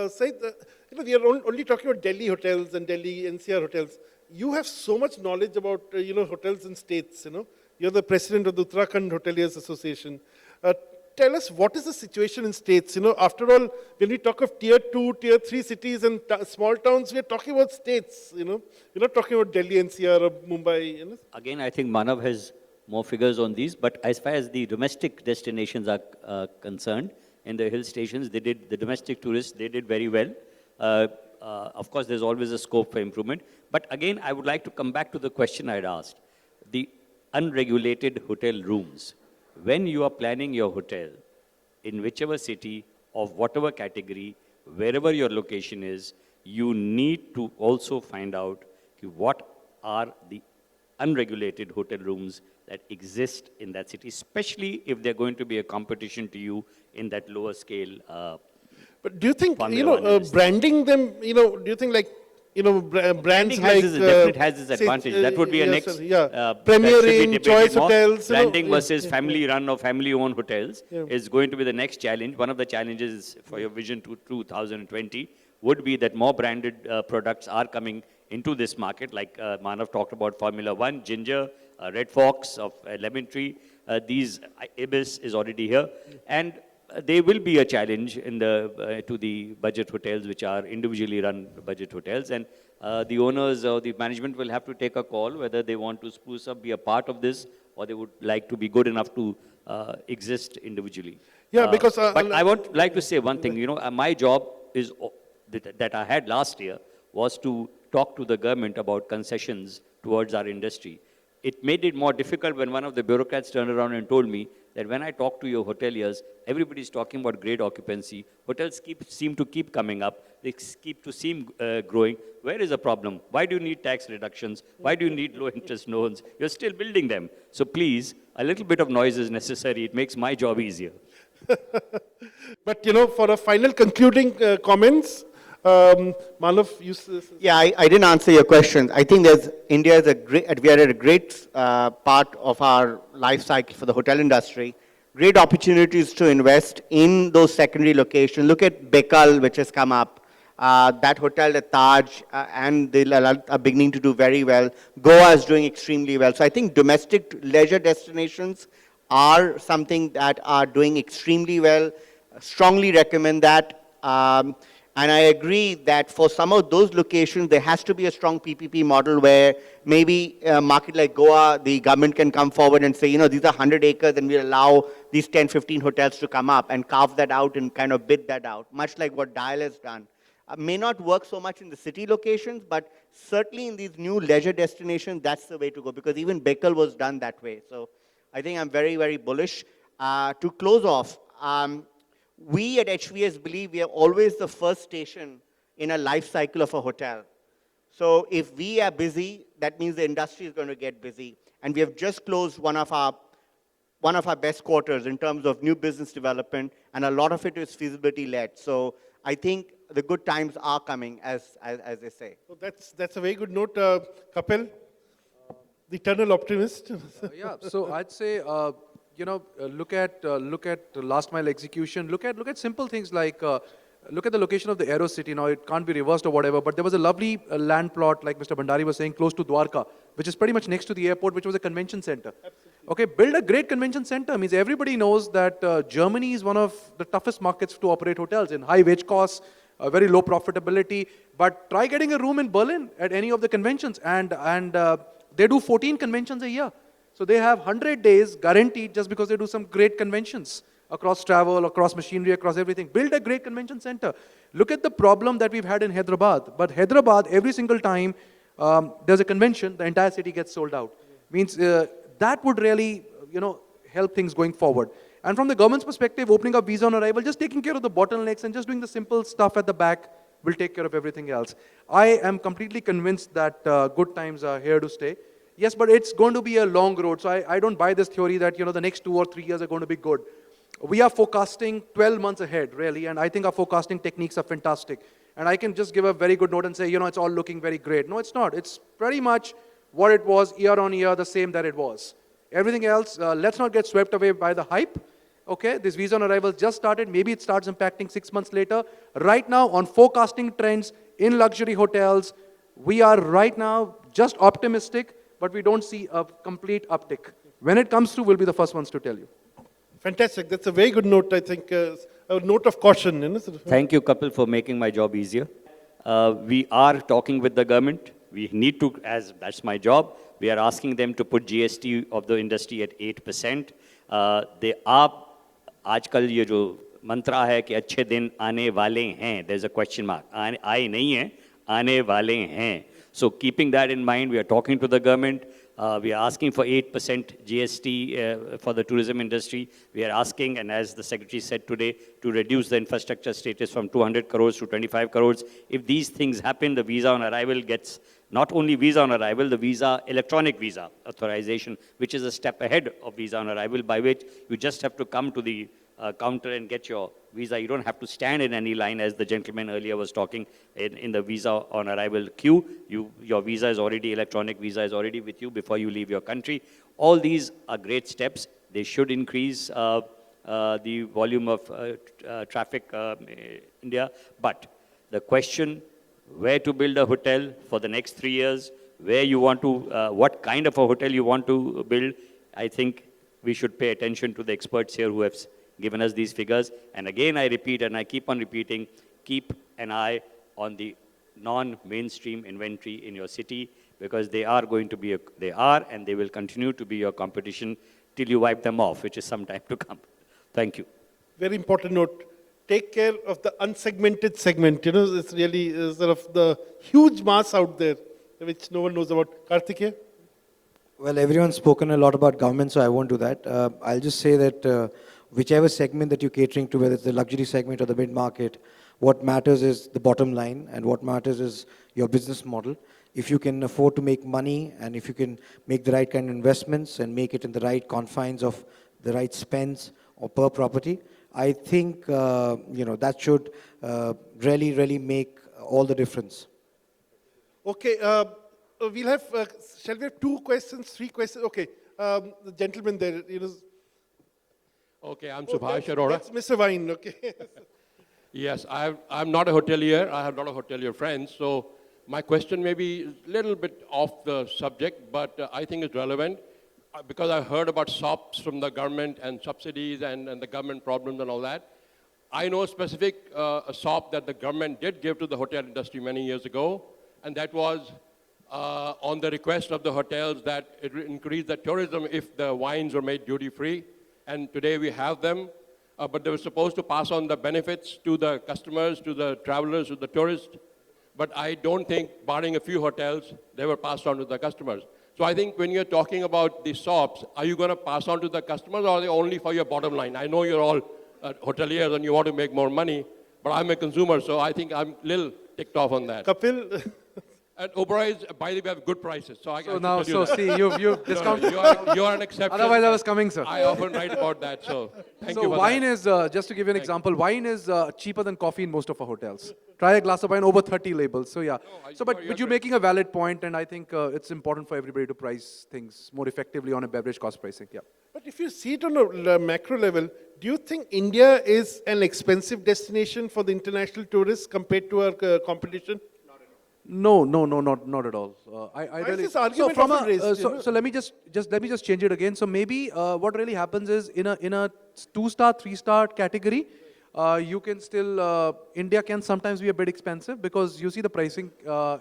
Said, we are only talking about Delhi hotels and Delhi NCR hotels. You have so much knowledge about, hotels in states, You're the president of the Uttarakhand Hoteliers Association. Tell us, what is the situation in states? After all, when we talk of tier 2, tier 3 cities and small towns, we are talking about states, We're not talking about Delhi NCR or Mumbai, Again, I think Manav has more figures on these, but as far as the domestic destinations are concerned, in the hill stations, the domestic tourists, they did very well. Of course, there's always a scope for improvement. But again, I would like to come back to the question I'd asked. The unregulated hotel rooms. When you are planning your hotel, in whichever city, of whatever category, wherever your location is, you need to also find out what are the unregulated hotel rooms that exist in that city, especially if they're going to be a competition to you in that lower scale. But do you think, branding them, do you think like, brands branding like... definitely has its advantage. That would be a yes, next... sir, yeah. Premier Inn, Choice Hotels. Branding versus family-run or family-owned hotels Yeah. is going to be the next challenge. One of the challenges for your vision to 2020 would be that more branded products are coming into this market, like Manav talked about Formula One, Ginger, Red Fox of Lemon Tree. These Ibis is already here, and they will be a challenge in the to the budget hotels, which are individually run budget hotels, and the owners or the management will have to take a call whether they want to spruce up, be a part of this, or they would like to be good enough to exist individually. Yeah, because... but I would like to say one thing. My job is that I had last year was to talk to the government about concessions towards our industry. It made it more difficult when one of the bureaucrats turned around and told me that when I talk to your hoteliers, everybody's talking about great occupancy. Hotels seem to keep coming up. They seem growing. Where is the problem? Why do you need tax reductions? Why do you need low interest loans? You're still building them. So please, a little bit of noise is necessary. It makes my job easier. But, for a final concluding comments, Manav, you... Yeah, I didn't answer your question. I think India is we are at a great part of our life cycle for the hotel industry. Great opportunities to invest in those secondary locations. Look at Bekal, which has come up. That hotel, the Taj, and they are beginning to do very well. Goa is doing extremely well. So I think domestic leisure destinations are something that are doing extremely well. Strongly recommend that. And I agree that for some of those locations, there has to be a strong PPP model where maybe a market like Goa, the government can come forward and say, these are 100 acres and we allow these 10, 15 hotels to come up and carve that out and kind of bid that out, much like what Dial has done. May not work so much in the city locations, but certainly in these new leisure destinations, that's the way to go, because even Bekal was done that way. So I think I'm very, very bullish. To close off, we at HVS believe we are always the first station in a life cycle of a hotel. So if we are busy, that means the industry is going to get busy. And we have just closed one of our best quarters in terms of new business development, and a lot of it is feasibility-led. So I think the good times are coming, as they say. So that's a very good note. Kapil, the eternal optimist. Yeah, so I'd say, look at last mile execution. Look at simple things like, look at the location of the Aero City. Now, it can't be reversed or whatever, but there was a lovely land plot, like Mr. Bhandari was saying, close to Dwarka, which is pretty much next to the airport, which was a convention center. Absolutely. Okay, build a great convention center. Means everybody knows that Germany is one of the toughest markets to operate hotels in. High wage costs, very low profitability. But try getting a room in Berlin at any of the conventions, and they do 14 conventions a year. So they have 100 days guaranteed just because they do some great conventions across travel, across machinery, across everything. Build a great convention center. Look at the problem that we've had in Hyderabad. But Hyderabad, every single time there's a convention, the entire city gets sold out. Means that would really, help things going forward. And from the government's perspective, opening up visa on arrival, just taking care of the bottlenecks and just doing the simple stuff at the back will take care of everything else. I am completely convinced that good times are here to stay. Yes, but it's going to be a long road. So I don't buy this theory that, the next 2 or 3 years are going to be good. We are forecasting 12 months ahead, really, and I think our forecasting techniques are fantastic. And I can just give a very good note and say, it's all looking very great. No, it's not. It's pretty much what it was year on year, the same that it was. Everything else, let's not get swept away by the hype, Okay, this visa on arrival just started. Maybe it starts impacting 6 months later. Right now, on forecasting trends in luxury hotels, we are right now just optimistic, but we don't see a complete uptick. When it comes through, we'll be the first ones to tell you. Fantastic. That's a very good note, I think. A note of caution. Thank you, Kapil, for making my job easier. We are talking with the government. We need to, as that's my job, we are asking them to put GST of the industry at 8%. They are, आजकल ये जो मंत्रा है कि अच्छे दिन आने वाले हैं, there's a question mark. आए नहीं हैं, आने वाले हैं. So keeping that in mind, we are talking to the government. We are asking for 8% GST for the tourism industry. We are asking, and as the Secretary said today, to reduce the infrastructure status from 200 crores to 25 crores. If these things happen, the visa on arrival gets not only visa on arrival, the visa, electronic visa authorization, which is a step ahead of visa on arrival, by which you just have to come to the counter and get your visa. You don't have to stand in any line, as the gentleman earlier was talking, in the visa on arrival queue. Your visa is already, electronic visa is already with you before you leave your country. All these are great steps. They should increase the volume of traffic in India. But the question, where to build a hotel for the next 3 years, where you want to, what kind of a hotel you want to build, I think we should pay attention to the experts here who have given us these figures. And again, I repeat, and I keep on repeating, keep an eye on the non-mainstream inventory in your city, because they are going to be, and they will continue to be your competition till you wipe them off, which is some time to come. Thank you. Very important note. Take care of the unsegmented segment. It's really sort of the huge mass out there, which no one knows about. Kartik here? Well, everyone's spoken a lot about government, so I won't do that. I'll just say that whichever segment that you're catering to, whether it's the luxury segment or the mid-market, what matters is the bottom line, and what matters is your business model. If you can afford to make money, and if you can make the right kind of investments and make it in the right confines of the right spends or per property, I think that should really make all the difference. Okay, we'll have, shall we have 2 questions, 3 questions? Okay, the gentleman there, Okay, I'm Subhash Arora. That's Mr. Vine, okay. Yes, I'm not a hotelier. I have a lot of hotelier friends. So my question may be a little bit off the subject, but I think it's relevant because I heard about SOPs from the government and subsidies and the government problems and all that. I know a specific a SOP that the government did give to the hotel industry many years ago, and that was on the request of the hotels that it would increase the tourism if the wines were made duty-free. And today we have them, but they were supposed to pass on the benefits to the customers, to the travelers, to the tourists. But I don't think, barring a few hotels, they were passed on to the customers. So I think when you're talking about the SOPs, are you going to pass on to the customers, or are they only for your bottom line? I know you're all hoteliers and you want to make more money, but I'm a consumer, so I think I'm a little ticked off on that. Kapil? At Oberoi's, by the way, we have good prices. So See, you've discounted. You are an exception. Otherwise, I was coming, sir. I often write about that, so thank you for wine that. is, just to give you an example, wine is cheaper than coffee in most of our hotels. Try a glass of wine, over 30 labels. So yeah. But you're making a valid point, and I think it's important for everybody to price things more effectively on a beverage cost pricing. Yeah. But if you see it on a macro level, do you think India is an expensive destination for the international tourists compared to our competition? No, not at all. I Why is really. this argument often raised, So let me just change it again. So maybe what really happens is in a 2-star, 3-star category, you can still India can sometimes be a bit expensive because you see the pricing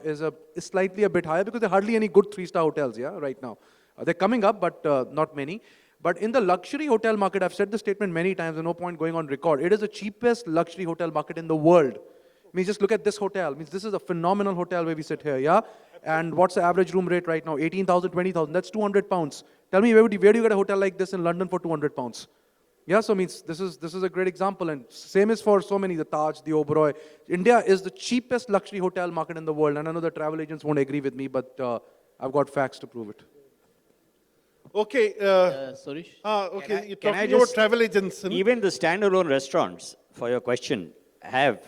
is slightly a bit higher because there are hardly any good 3-star hotels right now. They're coming up, but not many. But in the luxury hotel market, I've said this statement many times. There's no point going on record. It is the cheapest luxury hotel market in the world. Just look at this hotel. This is a phenomenal hotel where we sit here, yeah? And what's the average room rate right now? 18,000, 20,000. That's 200 pounds. Tell me, where do you get a hotel like this in London for 200 pounds? Yeah, so this is a great example. And same is for so many, the Taj, the Oberoi. India is the cheapest luxury hotel market in the world. And I know the travel agents won't agree with me, but I've got facts to prove it. Okay. Sourish? Okay, you're talking about travel agents. Even the standalone restaurants, for your question, have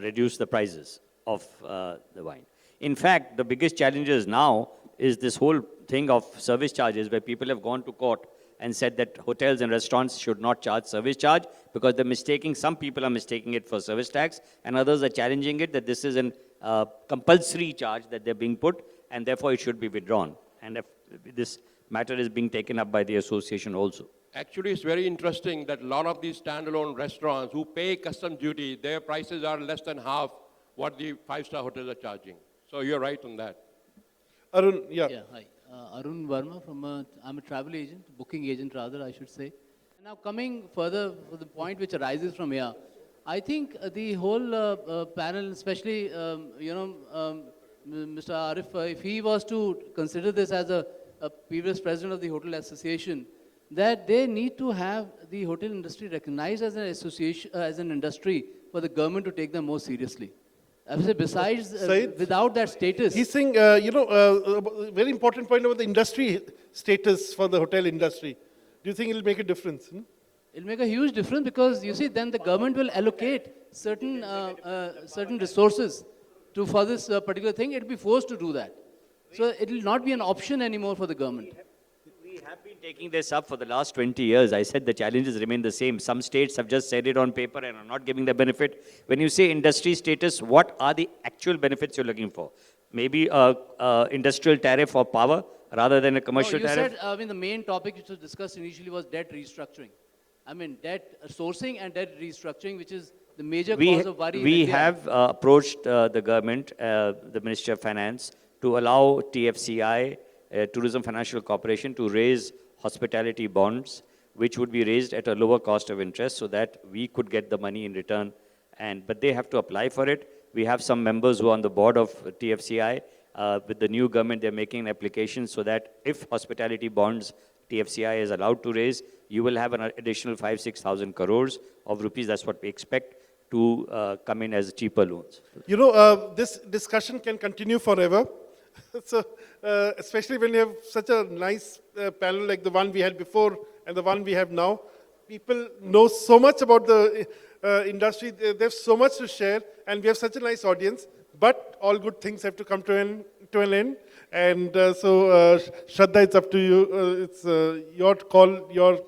reduce the prices of the wine. In fact, the biggest challenges now is this whole thing of service charges where people have gone to court and said that hotels and restaurants should not charge service charge because some people are mistaking it for service tax, and others are challenging it that this is an compulsory charge that they're being put, and therefore it should be withdrawn. And if this matter is being taken up by the association also. Actually, it's very interesting that a lot of these standalone restaurants who pay custom duty, their prices are less than half what the five-star hotels are charging. So you're right on that. Arun, yeah. Yeah, hi. Arun Verma I'm a travel agent, booking agent rather, I should say. Now coming further to the point which arises from here, I think the whole panel, especially, Mr. Arif, if he was to consider this as a previous president of the Hotel Association, that they need to have the hotel industry recognized as an association, as an industry for the government to take them more seriously. I would say besides, Saeed? without that status. He's saying, very important point about the industry status for the hotel industry. Do you think it'll make a difference? It'll make a huge difference because you see, then the government will allocate certain certain resources for this particular thing. It'll be forced to do that. So it'll not be an option anymore for the government. We have been taking this up for the last 20 years. I said the challenges remain the same. Some states have just said it on paper and are not giving the benefit. When you say industry status, what are the actual benefits you're looking for? Maybe industrial tariff or power rather than a commercial You tariff? said, the main topic which was discussed initially was debt restructuring. I mean, debt sourcing and debt restructuring, which is the major cause of worry. We have approached the government, the Ministry of Finance, to allow TFCI, Tourism Financial Corporation, to raise hospitality bonds, which would be raised at a lower cost of interest so that we could get the money in return. But they have to apply for it. We have some members who are on the board of TFCI. With the new government, they're making an application so that if hospitality bonds TFCI is allowed to raise, you will have an additional 5,000-6,000 crores of rupees. That's what we expect to come in as cheaper loans. This discussion can continue forever. So, especially when you have such a nice panel like the one we had before and the one we have now. People know so much about the industry. They have so much to share, and we have such a nice audience. But all good things have to come to an end. And so, Shraddha, it's up to you. It's your call, your